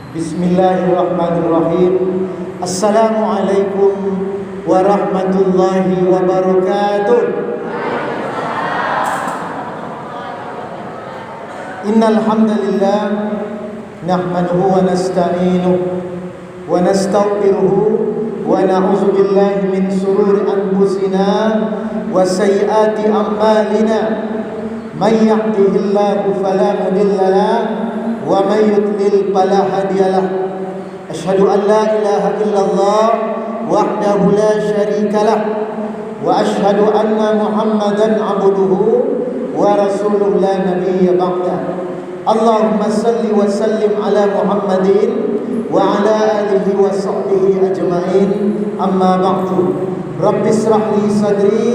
Bismillahirrahmanirrahim. Assalamualaikum warahmatullahi wabarakatuh. Innal hamdalillah nahmaduhu wa nasta'inuhu wa nastaghfiruhu wa na'udzu billahi min shururi anfusina wa sayyiati a'malina. May yahdihillahu fala mudilla lahu wa may yudlil fala hadiya lahu. Asyhadu an la ilaha illallah wahdahu la syarika lah wa asyhadu anna Muhammadan abduhu wa rasuluhu la nabiyya ba'da. Allahumma salli wa sallim ala Muhammadin wa ala alihi wa sahbihi ajma'in. Amma ba'du. Rabbi israh li sadri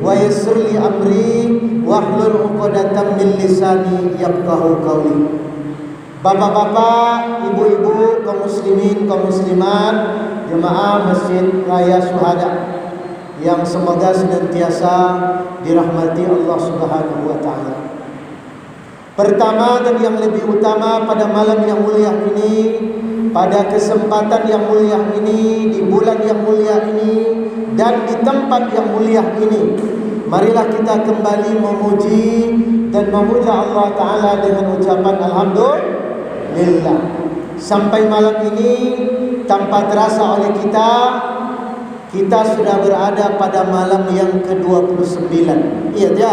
wa yassir li amri wahlul 'uqdatam min lisani yafqahu qawli. Bapak-bapak, ibu-ibu, kaum muslimin, kaum muslimat, jemaah Masjid Raya Syuhada yang semoga senantiasa dirahmati Allah Subhanahu wa taala. Pertama dan yang lebih utama, pada malam yang mulia ini, pada kesempatan yang mulia ini, di bulan yang mulia ini, dan di tempat yang mulia ini, marilah kita kembali memuji dan memuja Allah Ta'ala dengan ucapan Alhamdulillah. Sampai malam ini, tanpa terasa oleh kita sudah berada pada malam yang ke-29. Iya ya,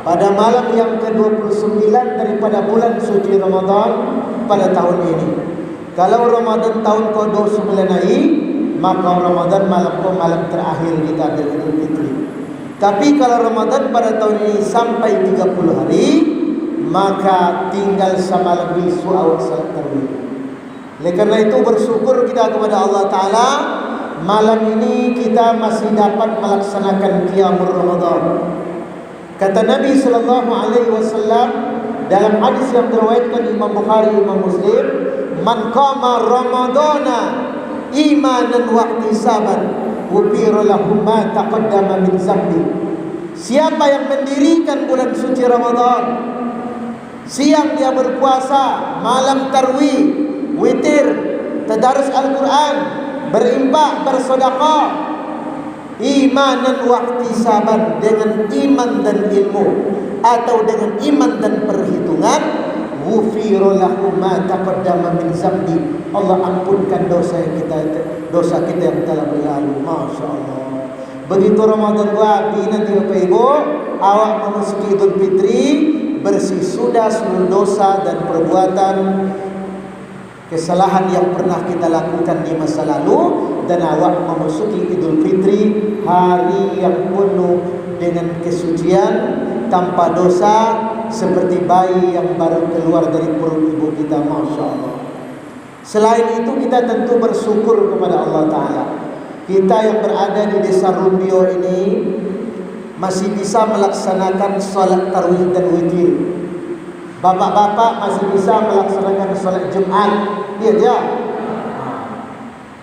pada malam yang ke-29 daripada bulan suci Ramadan pada tahun ini. Kalau Ramadan tahun ke-29 ini, maka Ramadan malam terakhir kita Idul Fitri. Tapi kalau Ramadan pada tahun ini sampai 30 hari, maka tinggal semalam bisu awal salat tarawih. Oleh karena itu bersyukur kita kepada Allah Ta'ala, malam ini kita masih dapat melaksanakan qiyamul Ramadan. Kata Nabi SAW dalam hadis yang diriwayatkan Imam Bukhari, Imam Muslim, man qama Ramadana imanan wa ihtisaban ghufira lahu ma taqaddama min dzambi. Siapa yang mendirikan bulan suci Ramadan, siang dia berpuasa, malam tarwih, witir, tadarus Al-Quran, berinfak, bersedekah, imanan wa ihtisaban, dengan iman dan ilmu atau dengan iman dan perhitungan, ghufira lahu ma taqaddama min dzambi. Allah ampunkan dosa kita yang telah berlalu. Masya Allah. Begitu Ramadan wabi, nanti Bapak Ibu, awak memasuki Idul Fitri, bersih sudah seluruh dosa dan perbuatan kesalahan yang pernah kita lakukan di masa lalu, dan awak memasuki Idul Fitri, hari yang penuh dengan kesucian, tanpa dosa, seperti bayi yang baru keluar dari perut ibu kita. Masya Allah. Selain itu, kita tentu bersyukur kepada Allah Ta'ala. Kita yang berada di desa Rumbio ini masih bisa melaksanakan salat tarawih dan witir. Bapak-bapak masih bisa melaksanakan salat Jumat. Iya ya.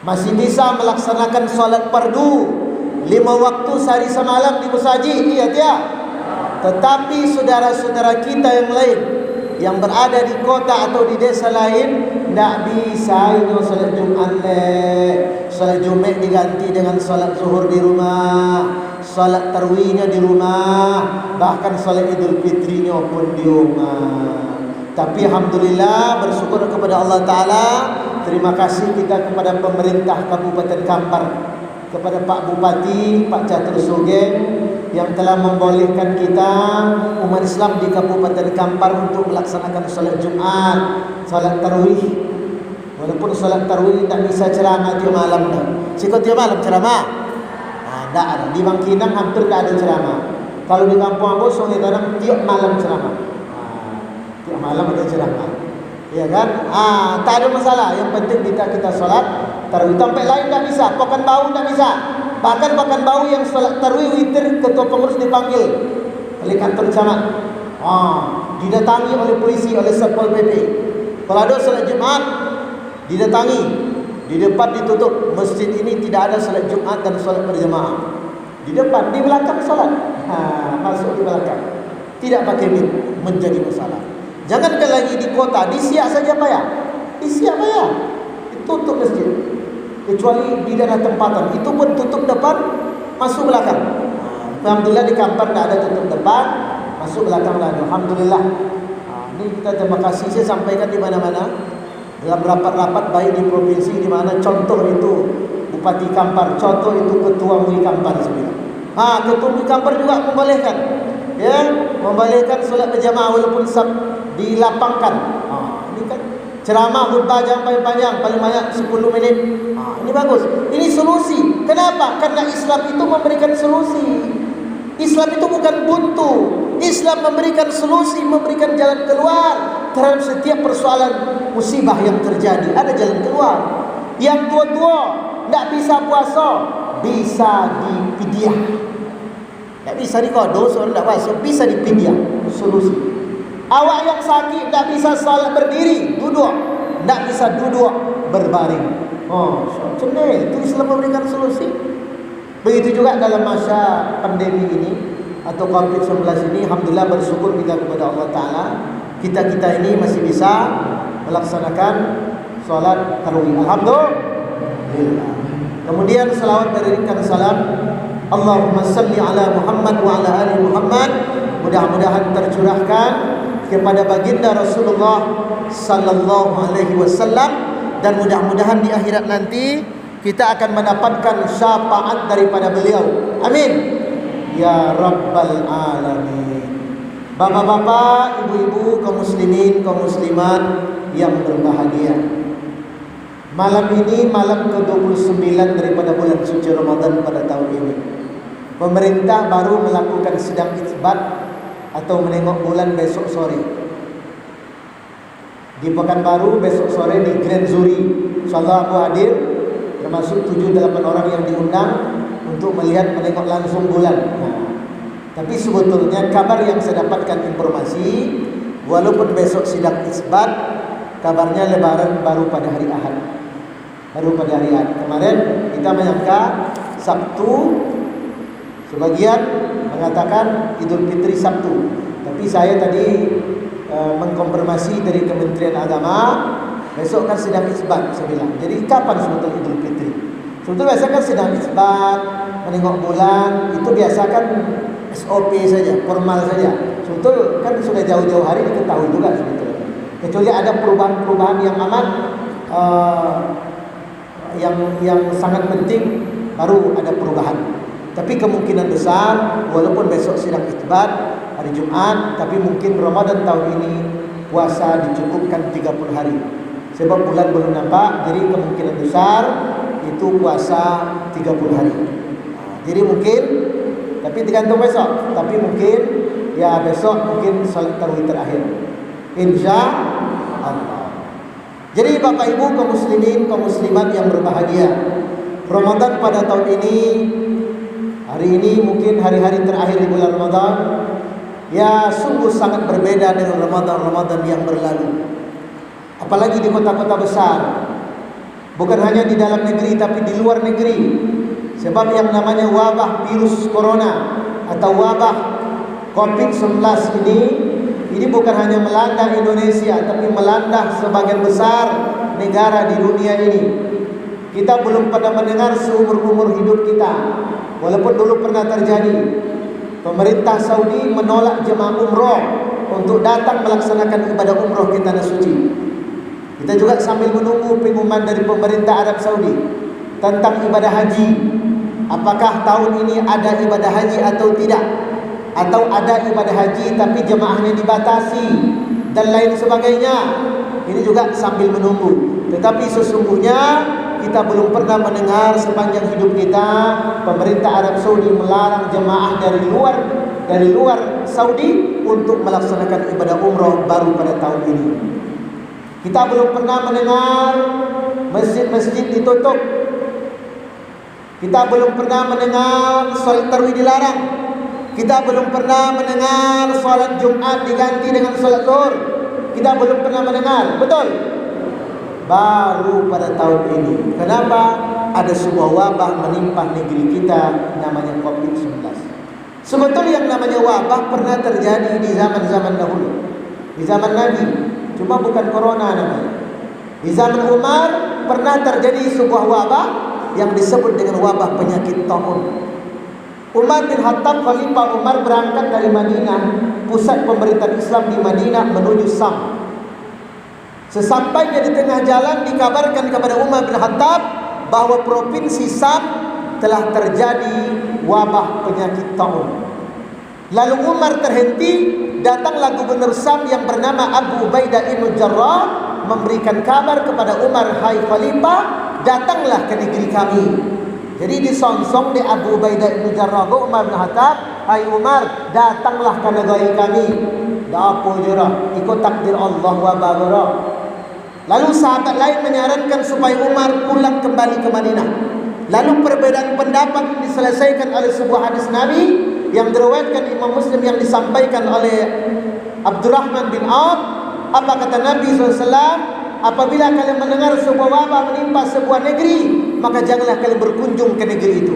Masih bisa melaksanakan salat fardu 5 waktu sehari semalam di masjid. Iya ya. Tetapi saudara-saudara kita yang lain yang berada di kota atau di desa lain, tidak bisa itu salat Jumat. Salat Jumat diganti dengan salat zuhur di rumah, salat tarwihnya di rumah, bahkan salat Idul Fitrinya pun di rumah. Tapi alhamdulillah, bersyukur kepada Allah Ta'ala. Terima kasih kita kepada pemerintah Kabupaten Kampar, kepada Pak Bupati, Pak Catur Sugeng, yang telah membolehkan kita umat Islam di Kabupaten Kampar untuk melaksanakan salat Jumat, salat tarawih. Walaupun salat tarawih tak bisa ceramah tiap malam dah. Sikot tiap malam ceramah. Tak ada. Di Bangkinang hampir tak ada ceramah. Kalau di kampung Abu Sungai Tanam tiap malam ceramah. Tiap malam ada ceramah. Ya kan? Tak ada masalah. Yang penting kita salat tarawih. Tempat lain tak bisa. Pakan bau tak bisa. Bahkan pakan bau yang salat tarawih witir, ketua pengurus dipanggil oleh kantor camat. Didatangi oleh polisi, oleh Satpol PP. Kalau ada salat Jumat, didatangi, di depan ditutup. Masjid ini tidak ada salat Jumat dan salat berjamaah. Di depan, di belakang salat. Masuk di belakang. Tidak pakai mit, menjadi masalah. Jangankan lagi di kota, di Siak saja payah. isi apa ya? Tutup masjid. Kecuali di daerah tempatan, itu pun tutup depan, masuk belakang. Alhamdulillah di Kampar tidak ada tutup depan, masuk belakang lah. Alhamdulillah. Ini kita terima kasih, saya sampaikan di mana-mana dalam rapat-rapat, baik di provinsi di mana contoh itu Bupati Kampar, contoh itu Ketua MUI Kampar sebenarnya. Ketua MUI Kampar juga membolehkan, ya, membolehkan solat berjamaah walaupun dilapangkan. Ini kan ceramah khutbah jangan panjang, paling banyak 10 menit. Ini bagus. Ini solusi. Kenapa? Karena Islam itu memberikan solusi. Islam itu bukan buntu. Islam memberikan solusi, memberikan jalan keluar terhadap setiap persoalan musibah yang terjadi. Ada jalan keluar. Yang tua-tua tidak bisa puasa, bisa dipidyah. Tak bisa dikodo, seorang tak puasa, bisa dipidyah. Solusi. Awak yang sakit tak bisa salat berdiri, duduk, tak bisa duduk berbaring. Macam ni, itu Islam memberikan solusi. Begitu juga dalam masa pandemi ini atau COVID-19 ini, alhamdulillah bersyukur kita kepada Allah Ta'ala, kita-kita ini masih bisa melaksanakan solat tarawih. Alhamdulillah. Kemudian salawat berikan salam, Allahumma salli ala Muhammad wa ala ali Muhammad, mudah-mudahan tercurahkan kepada baginda Rasulullah sallallahu alaihi wasallam, dan mudah-mudahan di akhirat nanti kita akan mendapatkan syafaat daripada beliau. Amin ya rabbal alamin. Bapak-bapak, ibu-ibu, kaum muslimin, kaum muslimat yang berbahagia, malam ini malam ke-29 daripada bulan suci Ramadan pada tahun ini, pemerintah baru melakukan sidang isbat atau menengok bulan besok sore di Pekanbaru. Besok sore di Grand Zuri, insyaallah aku hadir, termasuk 7-8 orang yang diundang untuk melihat menengok langsung bulan. Tapi sebetulnya kabar yang saya dapatkan informasi, walaupun besok sidang isbat, kabarnya lebaran baru pada hari Ahad. Baru pada hari Ahad. Kemarin kita menyangka Sabtu, sebagian mengatakan Idul Fitri Sabtu. Tapi saya tadi mengkonfirmasi dari Kementerian Agama, besok kan sidang isbat, saya bilang. Jadi kapan sebetulnya Idul Fitri? Sebetulnya biasa kan sidang isbat, menengok bulan, itu biasa kan SOP saja, formal saja. Sebetulnya kan sudah jauh-jauh hari diketahui juga sebetulnya. Kecuali ada perubahan-perubahan yang amat yang sangat penting, baru ada perubahan. Tapi kemungkinan besar, walaupun besok sidang isbat hari Jumat, tapi mungkin Ramadan tahun ini puasa dicukupkan 30 hari. Sebab bulan belum nampak, jadi kemungkinan besar itu puasa 30 hari. Jadi mungkin, tapi tergantung besok, tapi mungkin ya besok mungkin salat tarawih terakhir, insya Allah. Jadi Bapak Ibu kaum muslimin, kaum muslimat yang berbahagia, Ramadan pada tahun ini, hari ini mungkin hari-hari terakhir di bulan Ramadan, ya sungguh sangat berbeda dengan Ramadan-Ramadan yang berlalu. Apalagi di kota-kota besar, bukan hanya di dalam negeri tapi di luar negeri. Sebab yang namanya wabah virus corona atau wabah COVID-19 ini bukan hanya melanda Indonesia, tapi melanda sebagian besar negara di dunia ini. Kita belum pernah mendengar seumur-umur hidup kita, walaupun dulu pernah terjadi. Pemerintah Saudi menolak jemaah umroh untuk datang melaksanakan ibadah umroh ke tanah suci. Kita juga sambil menunggu pengumuman dari pemerintah Arab Saudi tentang ibadah haji. Apakah tahun ini ada ibadah haji atau tidak? Atau ada ibadah haji tapi jemaahnya dibatasi dan lain sebagainya. Ini juga sambil menunggu. Tetapi sesungguhnya kita belum pernah mendengar sepanjang hidup kita pemerintah Arab Saudi melarang jemaah dari luar Saudi untuk melaksanakan ibadah umroh baru pada tahun ini. Kita belum pernah mendengar masjid-masjid ditutup. Kita belum pernah mendengar salat tarawih dilarang. Kita belum pernah mendengar salat Jumat diganti dengan salat Zuhur. Kita belum pernah mendengar. Betul? Baru pada tahun ini. Kenapa? Ada sebuah wabah menimpa negeri kita namanya COVID-19. Sebetulnya yang namanya wabah pernah terjadi di zaman-zaman dahulu, di zaman Nabi. Cuma bukan corona namanya. Di zaman Umar pernah terjadi sebuah wabah yang disebut dengan wabah penyakit taun. Umar bin Khattab, Khalifah Umar, berangkat dari Madinah, pusat pemerintahan Islam di Madinah, menuju Sam. Sesampainya di tengah jalan dikabarkan kepada Umar bin Khattab bahwa provinsi Sam telah terjadi wabah penyakit taun. Lalu Umar terhenti, datanglah gubernur Sam yang bernama Abu Ubaidah bin Jarrah memberikan kabar kepada Umar, "Hai Khalifah, datanglah ke negeri kami." Jadi disongsong di Abu Ubaidah bin Jarrah ke Umar bin Khattab, "Hai Umar, datanglah ke negeri kami." Dah apa je dah, ikut takdir Allah wa bagara. Lalu sahabat lain menyarankan supaya Umar pulang kembali ke Madinah. Lalu perbedaan pendapat diselesaikan oleh sebuah hadis Nabi yang diriwayatkan Imam Muslim yang disampaikan oleh Abdurrahman bin Auf. Apa kata Nabi SAW? Apabila kalian mendengar sebuah wabah menimpa sebuah negeri, maka janganlah kalian berkunjung ke negeri itu.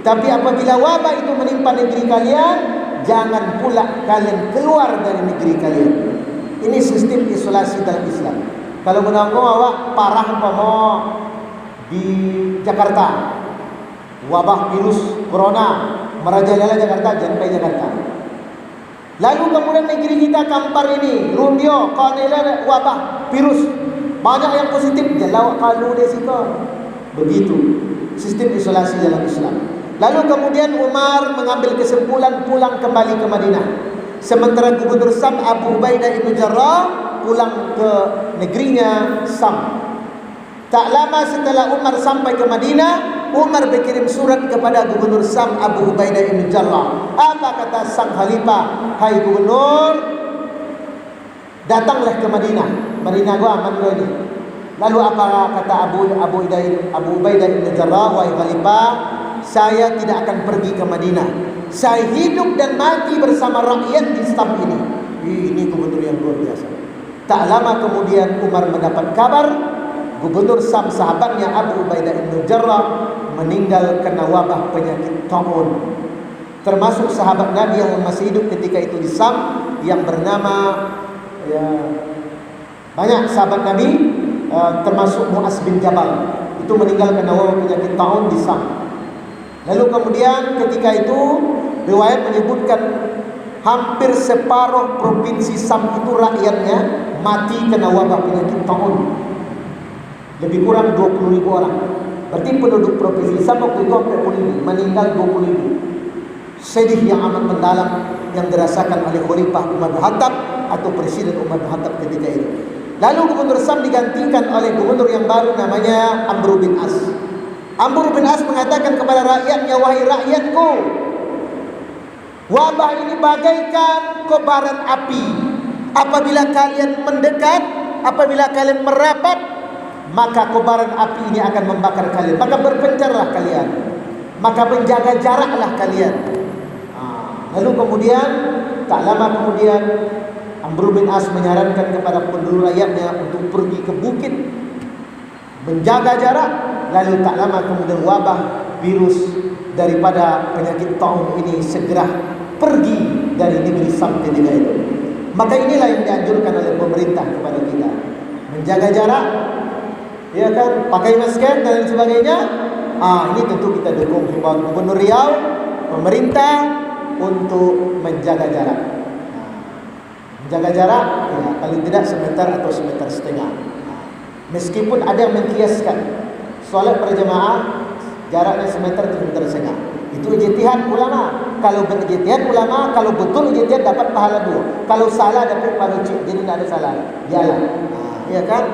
Tapi apabila wabah itu menimpa negeri kalian, jangan pula kalian keluar dari negeri kalian. Ini sistem isolasi dalam Islam. Kalau menanggung awak parah umpama di Jakarta, wabah virus corona merajalela Jakarta, jangan pergi Jakarta. Lalu kemudian negeri kita Kampar ini, Rumbio, Kanela, wabah virus banyak yang positif, jalan kalau desika. Begitu sistem isolasi dalam Islam. Lalu kemudian Umar mengambil kesimpulan pulang kembali ke Madinah. Sementara gubernur Sam Abu Ubaidah bin Jarrah pulang ke negerinya Sam. Tak lama setelah Umar sampai ke Madinah, Umar berkirim surat kepada gubernur Sam Abu Ubaidah bin Jarrah. Apa kata sang khalifah? "Hai gubernur, datanglah ke Madinah. Madinah gua aman gua ini." Lalu apa kata Abu Ubaidah bin Jarrah? "Wahai khalifah, saya tidak akan pergi ke Madinah. Saya hidup dan mati bersama rakyat di Sam ini." Ini gubernur yang luar biasa. Tak lama kemudian Umar mendapat kabar gubernur Sam sahabatnya Abu Ubaidah bin Jarrah meninggal kena wabah penyakit taun. Termasuk sahabat Nabi yang masih hidup ketika itu di Sam yang bernama banyak sahabat Nabi, termasuk Mu'az bin Jabal, itu meninggal kena wabah penyakit taun di Sam. Lalu kemudian ketika itu riwayat menyebutkan hampir separuh provinsi Sam itu rakyatnya mati kena wabah penyakit taun. Lebih kurang 20.000 orang. Berarti penduduk provinsi Sam waktu itu 40.000, meninggal 20.000. Sedih yang amat mendalam yang dirasakan oleh Khalifah Umar bin Khattab atau Presiden Umar bin Khattab ketika itu. Lalu gubernur Sam digantikan oleh gubernur yang baru namanya Amr bin As. Amr bin As mengatakan kepada rakyatnya, "Wahai rakyatku, wabah ini bagaikan kobaran api. Apabila kalian mendekat, apabila kalian merapat, maka kobaran api ini akan membakar kalian. Maka berpencarlah kalian. Maka menjaga jaraklah kalian." Lalu kemudian, tak lama kemudian, Amr bin As menyarankan kepada penduduk rakyatnya untuk pergi ke bukit, menjaga jarak. Lalu tak lama kemudian wabah virus daripada penyakit taun ini segera pergi dari negeri Sam ketika itu. Maka inilah yang dianjurkan oleh pemerintah kepada kita, menjaga jarak, ya kan, pakai masker dan lain sebagainya. Ini tentu kita dukung himbauan Gubernur Riau, pemerintah untuk menjaga jarak. Menjaga jarak, ya, paling tidak semeter atau semeter setengah. Meskipun ada yang mengkiaskan solat berjemaah jaraknya semeter atau semeter setengah. Itu ijtihad ulama. Kalau berijtihad ulama, kalau betul ijtihad dapat pahala 2. Kalau salah dapat pahala cik. Jadi tidak ada salah. Jalan. Ya kan?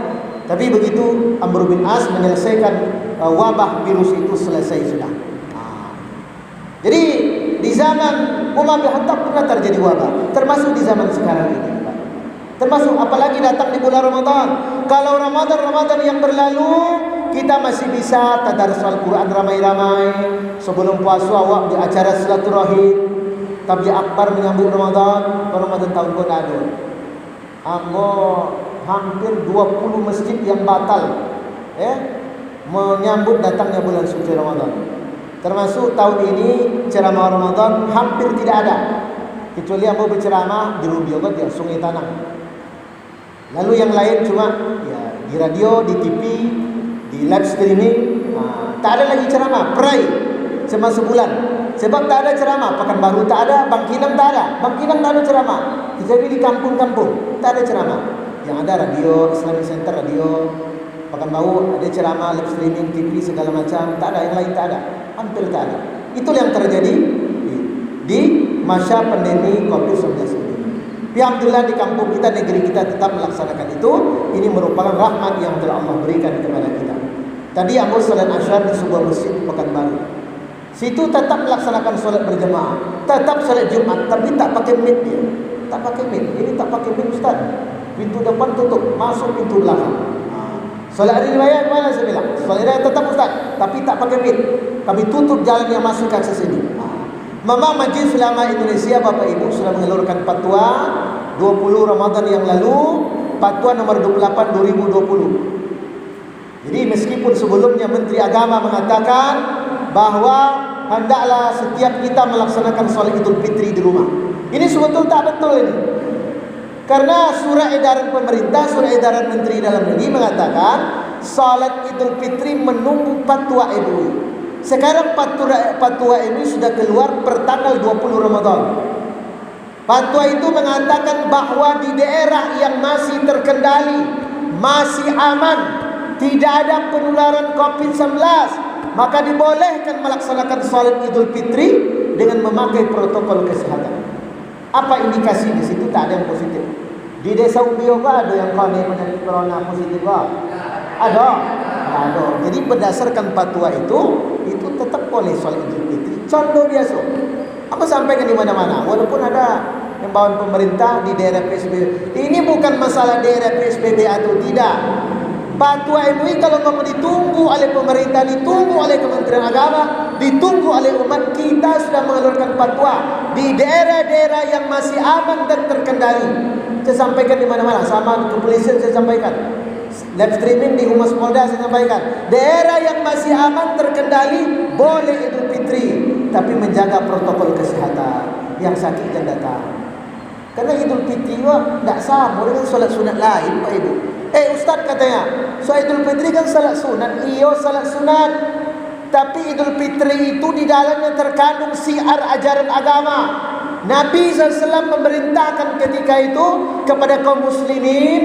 Tapi begitu Amr bin As menyelesaikan wabah virus itu selesai sudah. Jadi di zaman Umar bin Khattab pernah terjadi wabah, termasuk di zaman sekarang ini. Termasuk apalagi datang di bulan Ramadan. Kalau Ramadan yang berlalu, kita masih bisa tadarus Al-Quran ramai-ramai. Sebelum puasa awak di acara silaturahim, tabligh akbar menyambut Ramadan. Ramadan tahun kau dah ada. Hampir 20 masjid yang batal menyambut datangnya bulan suci Ramadan. Termasuk tahun ini ceramah Ramadan hampir tidak ada, kecuali yang berceramah di Rumbio dia Sungai Tanang. Lalu yang lain cuma ya Di radio, di TV, di live streaming, tak ada lagi ceramah. Perai cuma sebulan. Sebab tak ada ceramah. Pekanbaru tak ada, Bangkinang tak ada. Bangkinang tak ada ceramah. Jadi di kampung-kampung tak ada ceramah. Yang ada radio, Islamic Center radio, Pekanbaru ada ceramah, live streaming, TV segala macam. Tak ada, yang lain tak ada. Hampir tak ada. Itulah yang terjadi di masa pandemi COVID-19 ini. Alhamdulillah di kampung kita, negeri kita tetap melaksanakan itu. Ini merupakan rahmat yang telah Allah berikan kepada kita. Tadi aku salat Asyar di sebuah masjid di Pekanbaru. Situ tetap melaksanakan solat berjemaah, tetap solat Jumat, tapi tak pakai mic dia. Tak pakai mic. Ini tak pakai mic Ustaz. Pintu depan tutup, masuk pintu belakang. Solat hari raya mana saya bilang? Solat raya tetap Ustaz, tapi tak pakai mic. Kami tutup jalan yang masuk ke akses ini. Memang Majelis Ulama Indonesia Bapak Ibu sudah mengeluarkan fatwa 20 Ramadan yang lalu, fatwa nomor 28 2020. Jadi meskipun sebelumnya Menteri Agama mengatakan bahawa hendaklah setiap kita melaksanakan solat Idul Fitri di rumah. Ini sebetulnya tak betul ini. Karena surat edaran pemerintah, surat edaran Menteri Dalam Negeri mengatakan solat Idul Fitri menunggu fatwa MUI. Sekarang fatwa MUI sudah keluar pertanggal 20 Ramadan. Fatwa itu mengatakan bahawa di daerah yang masih terkendali, masih aman, tidak ada penularan COVID-19, maka dibolehkan melaksanakan salat Idul Fitri dengan memakai protokol kesehatan. Apa indikasi di situ? Tak ada yang positif. Di desa Ubio ada yang kena penyakit corona positif Ada. Ada. Jadi berdasarkan fatwa itu tetap boleh salat Idul Fitri. Contoh biasa. Apa sampaikan di mana-mana, walaupun ada himbauan pemerintah di daerah PSBB. Ini bukan masalah daerah PSBB atau tidak. Fatwa MUI kalau mau ditunggu oleh pemerintah, ditunggu oleh Kementerian Agama, ditunggu oleh umat, kita sudah mengeluarkan fatwa di daerah-daerah yang masih aman dan terkendali. Saya sampaikan di mana-mana, sama kepolisian saya sampaikan, live streaming di Humas Polda saya sampaikan. Daerah yang masih aman terkendali boleh Idul Fitri, tapi menjaga protokol kesehatan. Yang sakit jangan datang. Karena Idul Fitri tidak sama dengan solat sunat lain, Pak Ibu. Ustaz katanya, solat Idul Fitri kan salat sunat. Iya salat sunat. Tapi Idul Fitri itu di dalamnya terkandung syiar ajaran agama. Nabi SAW memerintahkan ketika itu kepada kaum muslimin,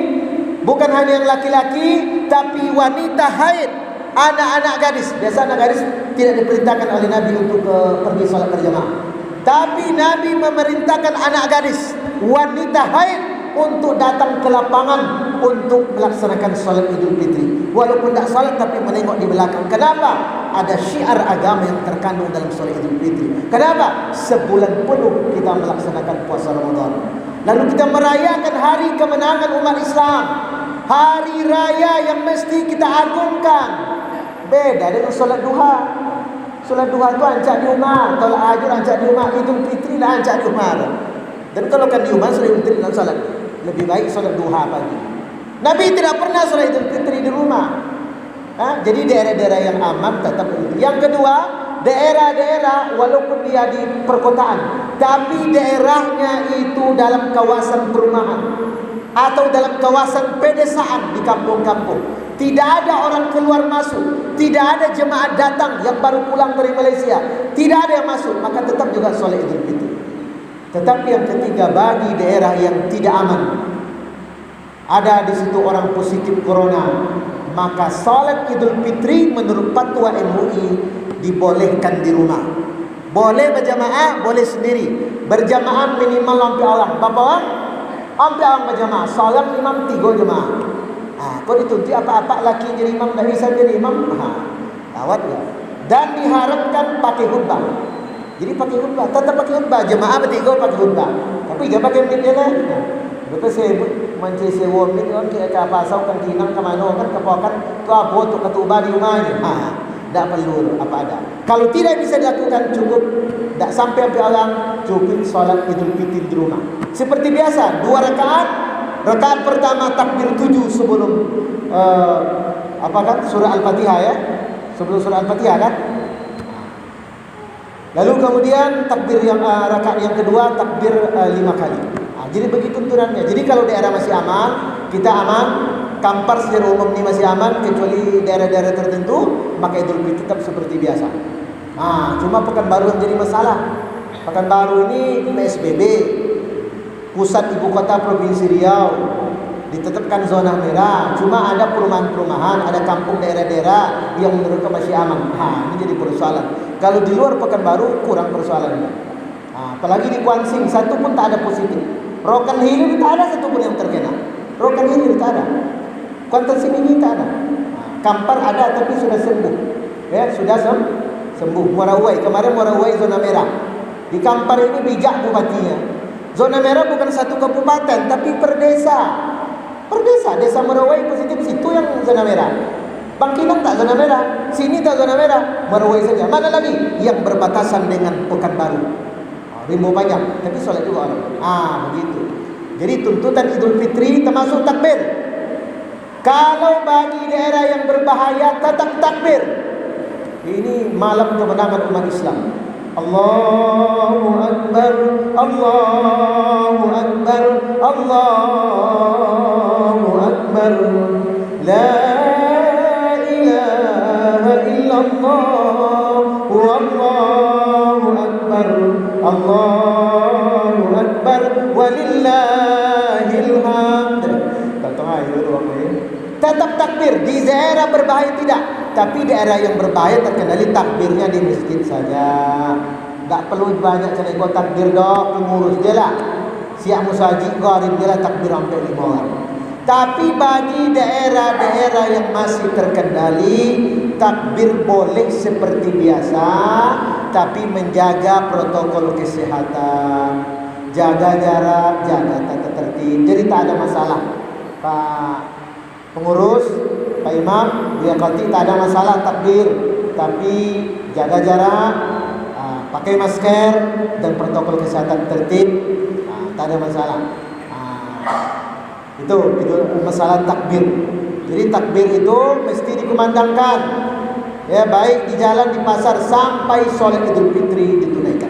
bukan hanya yang laki-laki, tapi wanita haid, anak-anak gadis. Biasa anak gadis tidak diperintahkan oleh Nabi untuk pergi salat berjamaah. Tapi Nabi memerintahkan anak gadis, wanita haid untuk datang ke lapangan untuk melaksanakan salat Idul Fitri. Walaupun tak salat tapi menengok di belakang. Kenapa? Ada syiar agama yang terkandung dalam salat Idul Fitri. Kenapa? Sebulan penuh kita melaksanakan puasa Ramadan. Lalu kita merayakan hari kemenangan umat Islam. Hari raya yang mesti kita agungkan. Beda dengan salat duha. Salat duha itu ancak di rumah, tolak ajur ancak di rumah, Idul Fitri lah ancak di rumah. Dan kalau kan di rumah salat Idul Fitri dalam salat, lebih baik salat duha pagi. Nabi tidak pernah salat Idul Fitri di rumah. Jadi daerah-daerah yang aman tetap itu. Yang kedua, daerah-daerah walaupun dia di perkotaan, tapi daerahnya itu dalam kawasan perumahan atau dalam kawasan pedesaan di kampung-kampung. Tidak ada orang keluar masuk, tidak ada jemaah datang yang baru pulang dari Malaysia, tidak ada yang masuk, maka tetap juga salat Idul Fitri. Tetapi yang ketiga, bagi daerah yang tidak aman, ada di situ orang positif corona, maka salat Idul Fitri menurut fatwa MUI dibolehkan di rumah. Boleh berjamaah, boleh sendiri. Berjamaah minimal lampi orang. Berapa orang? Lampi orang berjamaah. Salat imam 3 jemaah. Kau dituntut apa-apa laki jadi imam, tak bisa jadi imam. Tawat ya. Dan diharapkan pakai khutbah. Jadi pakai khutbah, tetap pakai khutbah. Jemaah bertiga pakai khutbah. Tapi jangan pakai mic je lah. Lepas saya mancing sewa mic kan ke pasau kan kinang ke mana kan kepokan tu apa tu ketuba di rumah je. Tak perlu apa ada. Kalau tidak bisa dilakukan, cukup tak sampai orang, cukup solat Idul Fitri di rumah. Seperti biasa, 2 rakaat. Rakaat pertama takbir 7 sebelum surah Al-Fatihah ya. Sebelum surah Al-Fatihah kan. Lalu kemudian takbir yang rakaat yang kedua takbir 5 kali. Jadi begitu tuntunannya. Jadi kalau daerah masih aman, kita aman, Kampar secara umum ni masih aman, kecuali daerah-daerah tertentu, maka Idul Fitri tetap seperti biasa. Cuma Pekanbaru yang jadi masalah. Pekanbaru ini PSBB, pusat ibu kota Provinsi Riau, ditetapkan zona merah. Cuma ada perumahan-perumahan, ada kampung daerah-daerah yang menurut masih aman. Ini jadi persoalan. Kalau di luar Pekanbaru kurang persoalan. Apalagi di Kuansing, satu pun tak ada positif. Rokan Hilir tak ada satu pun yang terkena. Rokan Hilir tak ada. Kuantan ini tak ada. Kampar ada tapi sudah sembuh. Ya, sudah sembuh. Morawai, kemarin Morawai zona merah. Di Kampar ini bijak bupatinya. Zona merah bukan satu kabupaten tapi per desa. Per desa, desa Morawai positif, situ yang zona merah. Bangkinang tak zona merah, sini tak zona merah, Morawai saja. Mana lagi? Yang berbatasan dengan Pekanbaru. Rimbo banyak, tapi solat juga orang. Begitu. Jadi tuntutan Idul Fitri termasuk takbir. Kalau bagi daerah yang berbahaya tetap takbir. Ini malam kemenangan umat Islam. Allahu Akbar, Allahu Akbar, Allahu Akbar. La ilaha illallah, wallahu Akbar, Allahu Akbar, walillahil hamd. Tetap takbir. Di daerah berbahaya tidak, tapi daerah yang berbahaya terkendali takbirnya di masjid saja. Tak perlu banyak cari kau takbir dah, pengurus je lah. Siap musajid gharib je lah takbir sampai 5 orang. Tapi bagi daerah-daerah yang masih terkendali, takbir boleh seperti biasa, tapi menjaga protokol kesehatan, jaga jarak, jaga tata tertib. Jadi tak ada masalah. Pak pengurus, Pak Imam, Buya Khatib, tak ada masalah takbir, tapi jaga jarak, pakai masker dan protokol kesehatan tertib, tak ada masalah. Itu masalah takbir. Jadi takbir itu mesti dikumandangkan, ya, baik di jalan, di pasar, sampai sholat Idul Fitri ditunaikan.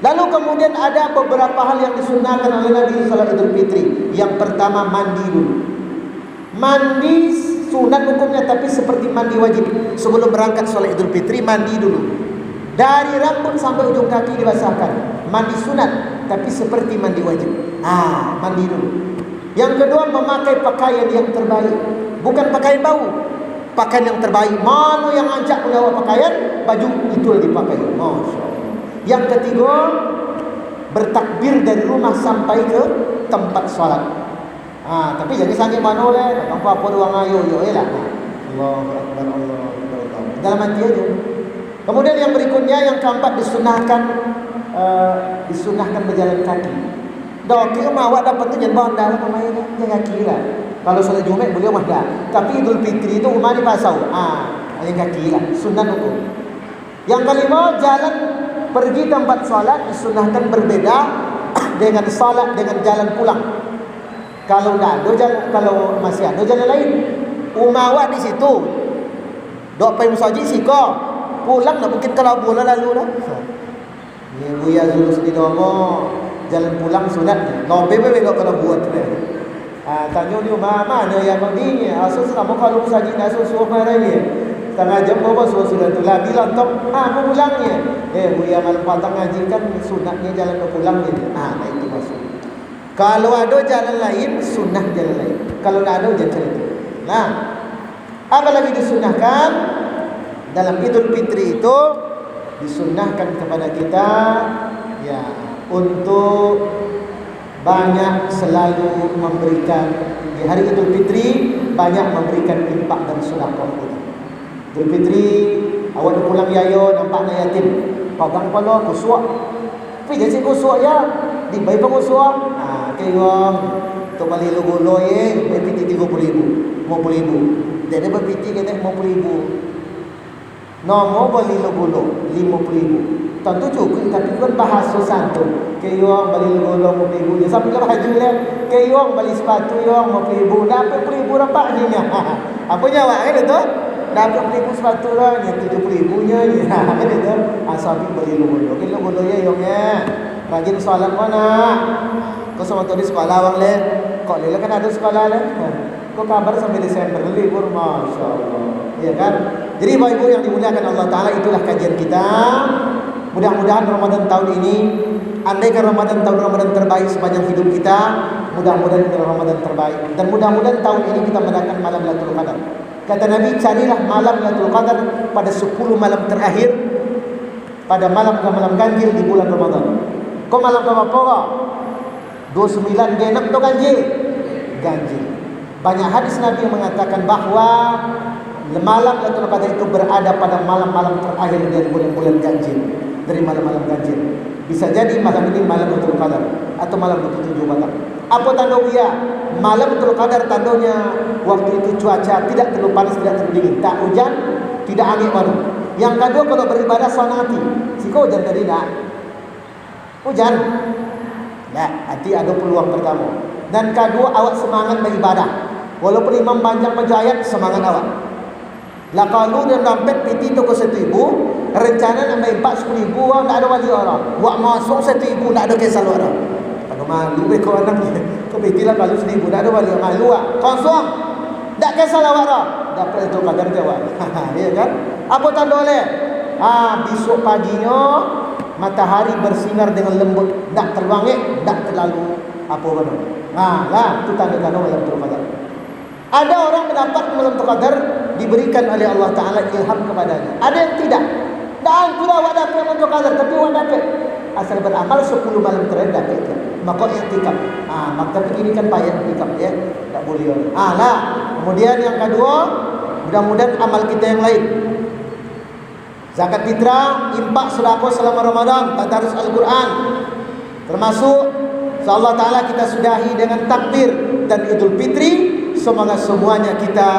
Lalu kemudian ada beberapa hal yang disunahkan oleh Nabi sholat Idul Fitri. Yang pertama, mandi dulu. Mandi sunat hukumnya, tapi seperti mandi wajib. Sebelum berangkat sholat Idul Fitri, mandi dulu. Dari rambut sampai ujung kaki dibasahkan. Mandi sunat, tapi seperti mandi wajib. Mandi dulu. Yang kedua, memakai pakaian yang terbaik. Bukan pakaian bau, pakaian yang terbaik. Mana yang ajak membawa pakaian, baju itu yang dipakai. Masya Allah. Yang ketiga, bertakbir dari rumah sampai ke tempat sholat. Tapi jangan sakit mana oleh apa ruang ayo lah. Allahu Akbar, Allahu Akbar. Dalam hati aja. Kemudian yang berikutnya, yang keempat, disunahkan berjalan kaki. Dok, kita awak dapat tu jangan bawa dalam pemain jalan kaki lah. Kalau solat Jumat boleh dah. Tapi Idul Fitri itu umat di pasau. Jalan kaki lah, sunat hukum. Yang kelima, jalan pergi tempat solat disunahkan berbeda dengan solat dengan jalan pulang. Kalau tak ada jalan, kalau masih ada jalan lain, umawat di situ. Dok pergi musajid siko, pulang nak mungkin kalau bola lalu dah. Ni Buya Zulus di domo, jalan pulang sunat. Lombe dok kalau buat tu. Tanya dia mana yang begini? Asus kamu kalau musajid asus suruh marah ni. Setengah jam bawa surat tu lah bilang tok, aku pulangnya. Buya malam patang ngaji kan sunatnya jalan ke pulang je. Nah itu maksud. Kalau ada jalan lain, sunnah jalan lain. Kalau tak ada, jangan itu. Nah, apa lagi disunahkan? Dalam Idul Fitri itu disunnahkan kepada kita, ya, untuk banyak selalu memberikan di hari Idul Fitri, banyak memberikan infak dan sedekah. Idul Fitri, awak pulang yayo nampak nak yatim, pegang kepala kusuak. Tapi jadi kusuak ya, di bayi pengusuak. Kayong tu balik logo loye, berpiti 30,000, 50,000. Jadi berpiti kena 50,000. Nombor balik logo lo 50,000. Tentu cukup, tapi kan bahasa santun. Kayong balik logo lo 50,000. Sampai ke baju le, kayong balik sepatu yang 50,000. Dapat 10,000 rapat je. Apa jawab kan itu? Dapat 10,000 sepatu lah, ni 70,000 nya ni. Kan itu? Sampai balik logo lo. Kita logo lo ye yongnya. Rajin solat mana? Kau sama tu di sekolah awak le, kau le kan ada sekolah le. Kok kabar sampai Desember libur, Masya Allah. Iya kan? Jadi Bapak Ibu yang dimuliakan Allah Ta'ala, itulah kajian kita. Mudah-mudahan Ramadan tahun ini, andaikan Ramadan terbaik sepanjang hidup kita, mudah-mudahan ini Ramadan terbaik. Dan mudah-mudahan tahun ini kita mendapatkan malam Lailatul Qadar. Kata Nabi, carilah malam Lailatul Qadar pada 10 malam terakhir, pada malam ganjil di bulan Ramadan. Kok malam apa? 29 genap tu ganjil. Banyak hadis Nabi yang mengatakan bahwa malam Lailatul Qadar itu berada pada malam-malam terakhir dari bulan-bulan ganjil, dari malam-malam ganjil. Bisa jadi malam ini malam Lailatul Qadar atau malam 27 malam. Apa tanda dia? Malam Lailatul Qadar tandanya waktu itu cuaca tidak terlalu panas, tidak terlalu dingin, tak hujan, tidak angin baru. Yang kedua, kalau beribadah sonati, siko hujan tadi nak hujan, nah hati ada peluang pertama. Dan kedua, awak semangat beribadah. Walaupun imam panjang penjayat, semangat awak. Lah kalau dia dampet piti tu ke 1,000, rencana nak bayar 40,000, tak ada wali orang. Wak masuk 1,000, tak ada kisah orang. Kalau malu kau anaknya, kau piti lah kalau 1,000, tak ada wali orang. Malu wak, kosong. Tak kisah orang. Dapat itu kadar jawab. Ya kan? Apa tanda oleh? Besok paginya matahari bersinar dengan lembut, tak terwangi, tak terlalu apa benar. Lah itu tanda-tanda malam Lailatul Qadar. Ada orang mendapat malam Lailatul Qadar diberikan oleh Allah Ta'ala ilham kepadanya. Ada yang tidak. Dan tidak awak dapat malam Lailatul Qadar, tapi awak dapat asal beramal 10 malam terakhir dapat itu. Maka i'tikaf. Maka ini kan payah i'tikaf ya. Tak boleh. Lah. Kemudian yang kedua, mudah-mudahan amal kita yang lain. Zakat fitrah, infak, sedekah selama Ramadan, tadarus Al-Quran. Termasuk Allah Ta'ala kita sudahi dengan takbir dan Idul Fitri. Semoga semuanya kita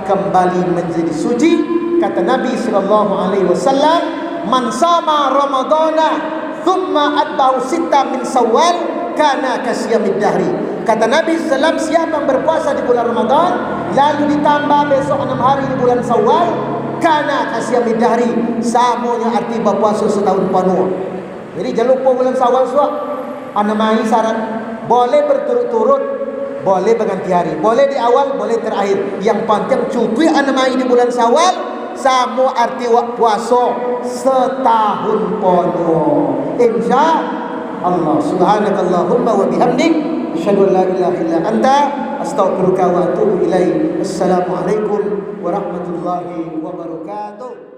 kembali menjadi suci. Kata Nabi SAW, man sama Ramadana thumma atba'u sitta min Shawwal kana kasyamid dahri. Kata Nabi SAW, siapa yang berpuasa di bulan Ramadan lalu ditambah besok 6 hari di bulan Shawwal, kana kasyamid dahri, samanya arti berpuasa setahun penuh. Jadi jangan lupa bulan Shawwal suak. Anamai syarat boleh berturut-turut, boleh berganti hari, boleh di awal, boleh terakhir. Yang penting cukup anamai di bulan Syawal, sama arti puasa setahun penuh. Insya Allah. Subhanakallahumma wa bihamdik, asyhadu an la ilaha illa anta, astaghfiruka wa atubu ilaik. Assalamualaikum warahmatullahi wabarakatuh.